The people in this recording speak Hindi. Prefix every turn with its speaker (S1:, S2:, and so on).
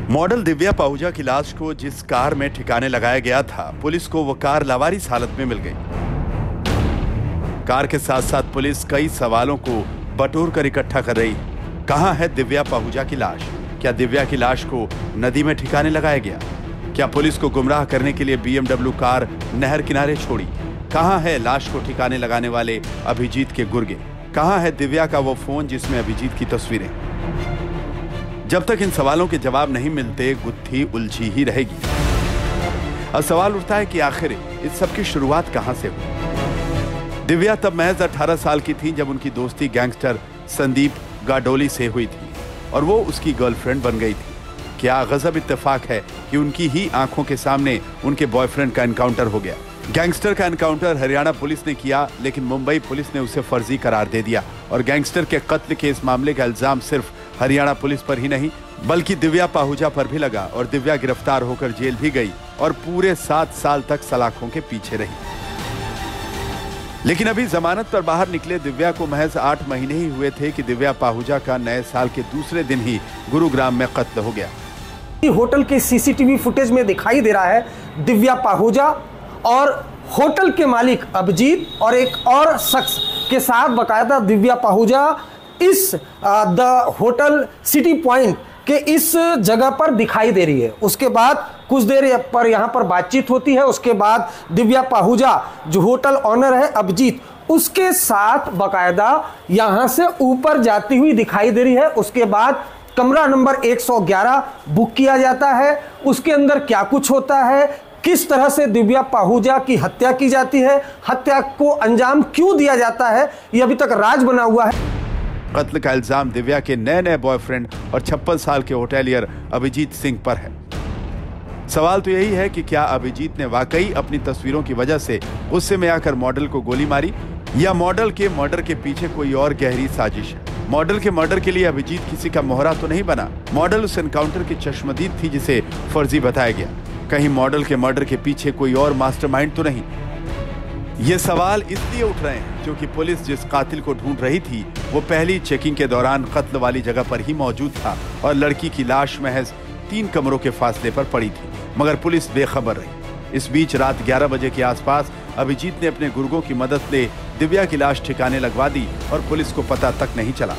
S1: मॉडल दिव्या पाहुजा की लाश को जिस कार में ठिकाने लगाया गया था, पुलिस को वो कार लावारिस हालत में मिल गई। कार के साथ साथ पुलिस कई सवालों को बटोर कर इकट्ठा कर रही। कहां है दिव्या पाहुजा की लाश? क्या दिव्या की लाश को नदी में ठिकाने लगाया गया? क्या पुलिस को गुमराह करने के लिए BMW कार नहर किनारे छोड़ी? कहां है लाश को ठिकाने लगाने वाले अभिजीत के गुर्गे? कहां है दिव्या का वो फोन जिसमें अभिजीत की तस्वीरें? जब तक इन सवालों के जवाब नहीं मिलते, गुत्थी उलझी ही रहेगी। अब सवाल उठता है कि आखिर इस सब की शुरुआत कहां से हुई? दिव्या तब महज 18 साल की थी जब उनकी दोस्ती गैंगस्टर संदीप गाडोली से हुई थी और वो उसकी गर्लफ्रेंड बन गई थी। क्या गजब इत्तेफाक है कि उनकी ही आंखों के सामने उनके बॉयफ्रेंड का एनकाउंटर हो गया। गैंगस्टर का एनकाउंटर हरियाणा पुलिस ने किया, लेकिन मुंबई पुलिस ने उसे फर्जी करार दे दिया और गैंगस्टर के कत्ल के इस मामले का इल्जाम सिर्फ हरियाणा पुलिस पर ही नहीं बल्कि दिव्या पाहुजा पर भी लगा और दिव्या गिरफ्तार होकर जेल भी गई और पूरे 7 साल तक सलाखों के पीछे रही। लेकिन अभी जमानत पर बाहर निकले दिव्या को महज 8 महीने ही हुए थे कि दिव्या पाहुजा का नए साल के दूसरे दिन ही गुरुग्राम में कत्ल हो गया।
S2: होटल के CCTV फुटेज में दिखाई दे रहा है दिव्या पाहुजा और होटल के मालिक अभिजीत और एक और शख्स के साथ बकायदा दिव्या पाहुजा इस द होटल सिटी पॉइंट के इस जगह पर दिखाई दे रही है। उसके बाद कुछ देर पर यहाँ पर बातचीत होती है। उसके बाद दिव्या पाहुजा जो होटल ऑनर है अभिजीत, उसके साथ बकायदा यहाँ से ऊपर जाती हुई दिखाई दे रही है। उसके बाद कमरा नंबर 111 बुक किया जाता है। उसके अंदर क्या कुछ होता है, किस तरह से दिव्या पाहुजा की हत्या की जाती है, हत्या को अंजाम क्यों दिया जाता है, यह अभी तक राज बना हुआ है।
S1: कत्ल का इल्जाम दिव्या के नए बॉयफ्रेंड और 56 साल के होटेलियर अभिजीत सिंह पर है। सवाल तो यही है कि क्या अभिजीत ने वाकई अपनी तस्वीरों की वजह से गुस्से में आकर मॉडल को गोली मारी या मॉडल के मर्डर के पीछे कोई और गहरी साजिश है? मॉडल के मर्डर के लिए अभिजीत किसी का मोहरा तो नहीं बना। मॉडल उस एनकाउंटर की चश्मदीद थी जिसे फर्जी बताया गया। कहीं मॉडल के मर्डर के पीछे कोई और मास्टरमाइंड तो नहीं? ये सवाल इसलिए उठ रहे हैं क्योंकि पुलिस जिस कातिल को ढूंढ रही थी वो पहली चेकिंग के दौरान कत्ल वाली जगह पर ही मौजूद था और लड़की की लाश महज 3 कमरों के फासले पर पड़ी थी, मगर पुलिस बेखबर रही। इस बीच रात 11 बजे के आसपास अभिजीत ने अपने गुर्गों की मदद से दिव्या की लाश ठिकाने लगवा दी और पुलिस को पता तक नहीं चला।